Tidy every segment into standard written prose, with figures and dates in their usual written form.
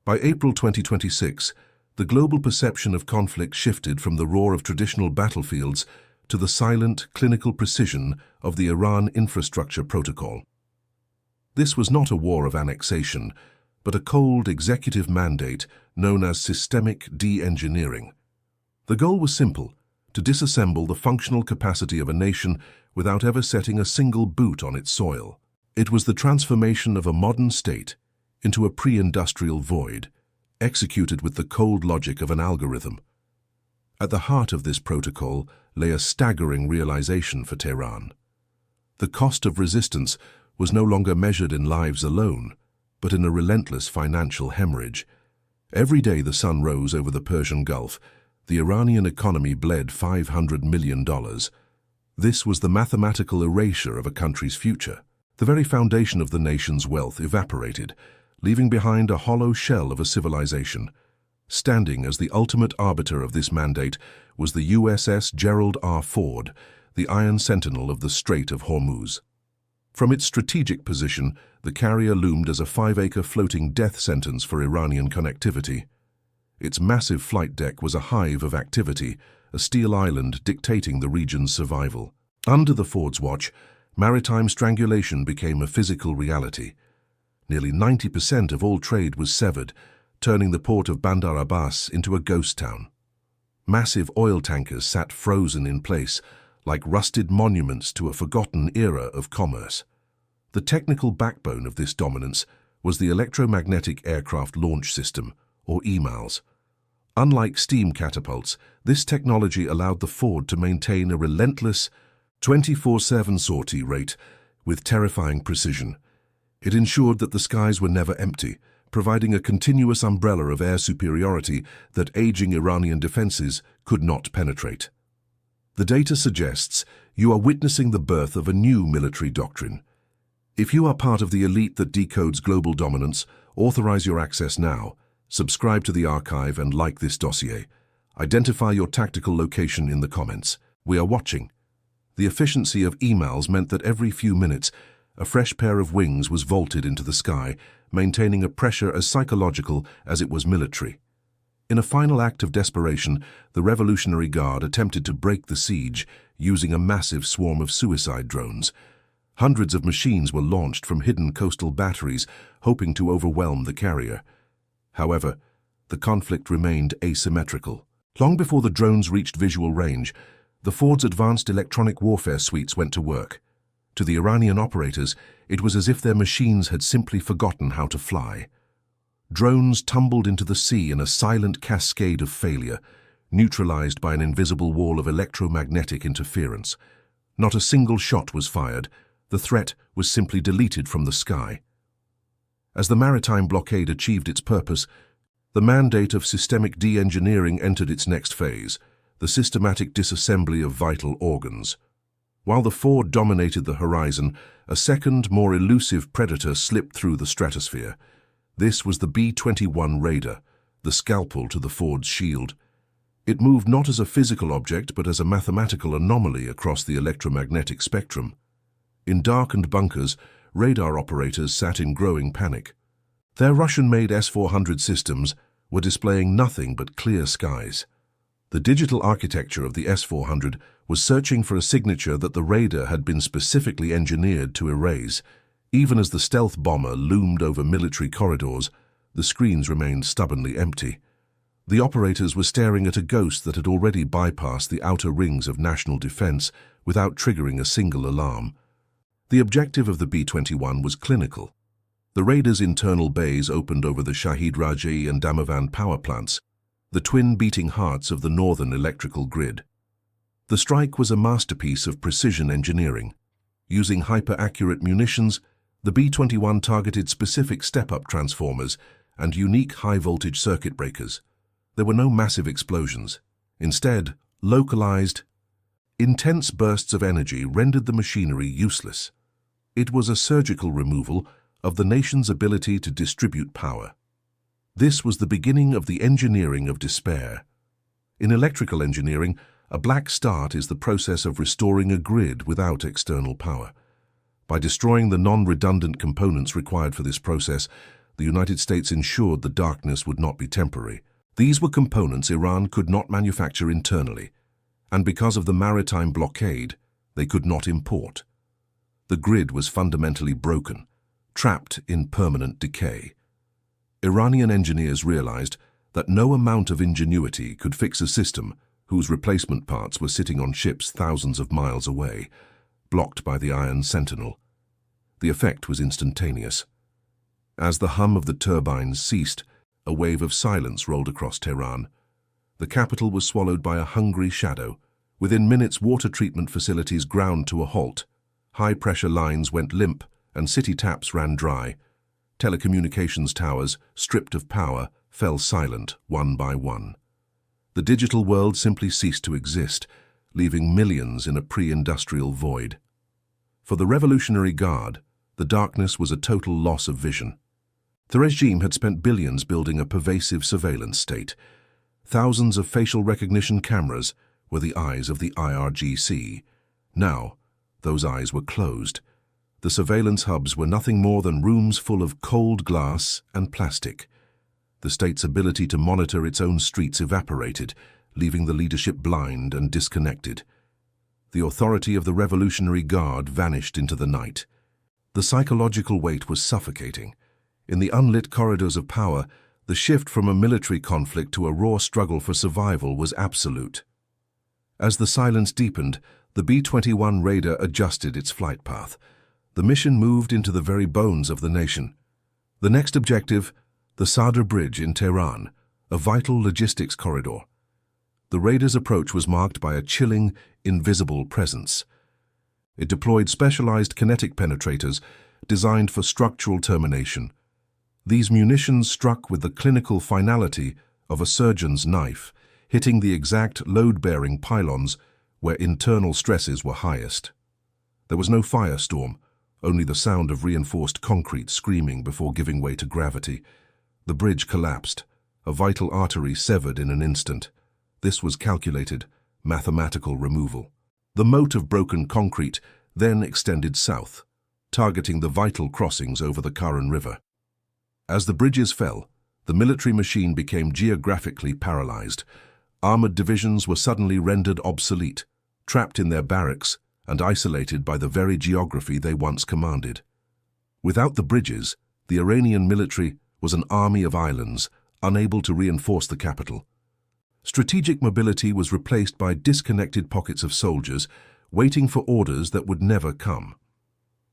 By April 2026, the global perception of conflict shifted from the roar of traditional battlefields to the silent, clinical precision of the Iran Infrastructure Protocol. This was not a war of annexation, but a cold executive mandate known as systemic de-engineering. The goal was simple: to disassemble the functional capacity of a nation without ever setting a single boot on its soil. It was the transformation of a modern state into a pre-industrial void, executed with the cold logic of an algorithm. At the heart of this protocol lay a staggering realization for Tehran. The cost of resistance was no longer measured in lives alone, but in a relentless financial hemorrhage. Every day the sun rose over the Persian Gulf, the Iranian economy bled $500 million. This was the mathematical erasure of a country's future. The very foundation of the nation's wealth evaporated, leaving behind a hollow shell of a civilization. Standing as the ultimate arbiter of this mandate was the USS Gerald R. Ford, the Iron Sentinel of the Strait of Hormuz. From its strategic position, the carrier loomed as a 5-acre floating death sentence for Iranian connectivity. Its massive flight deck was a hive of activity, a steel island dictating the region's survival. Under the Ford's watch, maritime strangulation became a physical reality. Nearly 90% of all trade was severed, turning the port of Bandar Abbas into a ghost town. Massive oil tankers sat frozen in place, like rusted monuments to a forgotten era of commerce. The technical backbone of this dominance was the electromagnetic aircraft launch system, or EMALS. Unlike steam catapults, this technology allowed the Ford to maintain a relentless 24/7 sortie rate with terrifying precision. It ensured that the skies were never empty, providing a continuous umbrella of air superiority that aging Iranian defenses could not penetrate. The data suggests you are witnessing the birth of a new military doctrine. If you are part of the elite that decodes global dominance, authorize your access now, subscribe to the archive and like this dossier. Identify your tactical location in the comments. We are watching. The efficiency of EMALS meant that every few minutes, a fresh pair of wings was vaulted into the sky, maintaining a pressure as psychological as it was military. In a final act of desperation, the Revolutionary Guard attempted to break the siege using a massive swarm of suicide drones. Hundreds of machines were launched from hidden coastal batteries, hoping to overwhelm the carrier. However, the conflict remained asymmetrical. Long before the drones reached visual range, the Ford's advanced electronic warfare suites went to work. To the Iranian operators, it was as if their machines had simply forgotten how to fly. Drones tumbled into the sea in a silent cascade of failure, neutralized by an invisible wall of electromagnetic interference. Not a single shot was fired. The threat was simply deleted from the sky. As the Maritime blockade achieved its purpose, the mandate of systemic de-engineering entered its next phase, the systematic disassembly of vital organs. While the Ford dominated the horizon, a second, more elusive predator slipped through the stratosphere. This was the B-21 Raider, the scalpel to the Ford's shield. It moved not as a physical object, but as a mathematical anomaly across the electromagnetic spectrum. In darkened bunkers, radar operators sat in growing panic. Their Russian-made S-400 systems were displaying nothing but clear skies. The digital architecture of the S-400 was searching for a signature that the Raider had been specifically engineered to erase. Even as the stealth bomber loomed over military corridors, the screens remained stubbornly empty. The operators were staring at a ghost that had already bypassed the outer rings of national defense without triggering a single alarm. The objective of the B-21 was clinical. The Raider's internal bays opened over the Shahid Raja'i and Damavand power plants, the twin beating hearts of the northern electrical grid. The strike was a masterpiece of precision engineering. Using hyper-accurate munitions, the B-21 targeted specific step-up transformers and unique high-voltage circuit breakers. There were no massive explosions. Instead, localized, intense bursts of energy rendered the machinery useless. It was a surgical removal of the nation's ability to distribute power. This was the beginning of the engineering of despair. In electrical engineering, a black start is the process of restoring a grid without external power. By destroying the non-redundant components required for this process, the United States ensured the darkness would not be temporary. These were components Iran could not manufacture internally, and because of the maritime blockade, they could not import. The grid was fundamentally broken, trapped in permanent decay. Iranian engineers realized that no amount of ingenuity could fix a system whose replacement parts were sitting on ships thousands of miles away, blocked by the Iron Sentinel. The effect was instantaneous. As the hum of the turbines ceased, a wave of silence rolled across Tehran. The capital was swallowed by a hungry shadow. Within minutes, water treatment facilities ground to a halt. High-pressure lines went limp and city taps ran dry. Telecommunications towers, stripped of power, fell silent one by one. The digital world simply ceased to exist, leaving millions in a pre-industrial void. For the Revolutionary Guard, the darkness was a total loss of vision. The regime had spent billions building a pervasive surveillance state. Thousands of facial recognition cameras were the eyes of the IRGC. Now, those eyes were closed. The surveillance hubs were nothing more than rooms full of cold glass and plastic. The state's ability to monitor its own streets evaporated, leaving the leadership blind and disconnected. The authority of the Revolutionary Guard vanished into the night. The psychological weight was suffocating. In the unlit corridors of power, the shift from a military conflict to a raw struggle for survival was absolute. As the silence deepened, the B-21 Raider adjusted its flight path. The mission moved into the very bones of the nation. The next objective, the Sadr Bridge in Tehran, a vital logistics corridor. The Raider's approach was marked by a chilling, invisible presence. It deployed specialized kinetic penetrators designed for structural termination. These munitions struck with the clinical finality of a surgeon's knife, hitting the exact load-bearing pylons where internal stresses were highest. There was no firestorm, only the sound of reinforced concrete screaming before giving way to gravity. The bridge collapsed, a vital artery severed in an instant. This was calculated, mathematical removal. The moat of broken concrete then extended south, targeting the vital crossings over the Karen River. As the bridges fell, the military machine became geographically paralyzed. Armored divisions were suddenly rendered obsolete, trapped in their barracks and isolated by the very geography they once commanded. Without the bridges, the Iranian military was an army of islands, unable to reinforce the capital. Strategic mobility was replaced by disconnected pockets of soldiers, waiting for orders that would never come.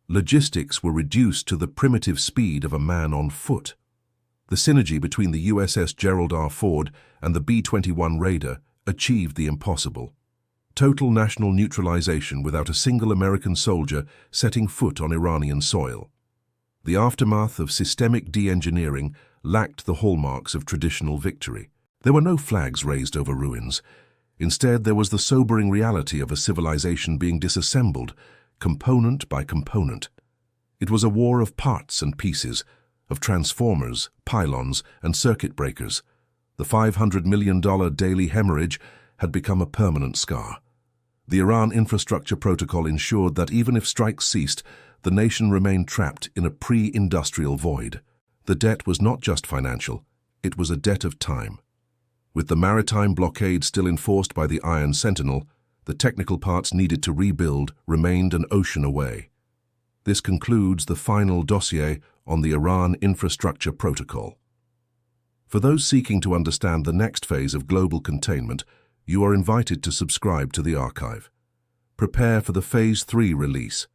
Logistics were reduced to the primitive speed of a man on foot. The synergy between the USS Gerald Ford and the B-21 Raider achieved the impossible. Total national neutralization without a single American soldier setting foot on Iranian soil. The aftermath of systemic de-engineering lacked the hallmarks of traditional victory. There were no flags raised over ruins. Instead, there was the sobering reality of a civilization being disassembled, component by component. It was a war of parts and pieces, of transformers, pylons, and circuit breakers. The $500 million daily hemorrhage had become a permanent scar. The Iran Infrastructure Protocol ensured that even if strikes ceased, the nation remained trapped in a pre-industrial void. The debt was not just financial, it was a debt of time. With the maritime blockade still enforced by the Iron Sentinel, the technical parts needed to rebuild remained an ocean away. This concludes the final dossier on the Iran Infrastructure Protocol. For those seeking to understand the next phase of global containment, you are invited to subscribe to the archive. Prepare for the Phase 3 release,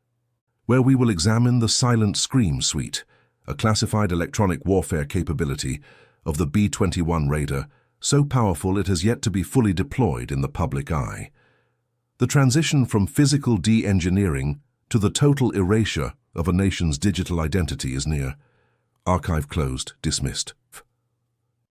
where we will examine the Silent Scream Suite, a classified electronic warfare capability of the B-21 Raider, so powerful it has yet to be fully deployed in the public eye. The transition from physical de-engineering to the total erasure of a nation's digital identity is near. Archive closed, dismissed.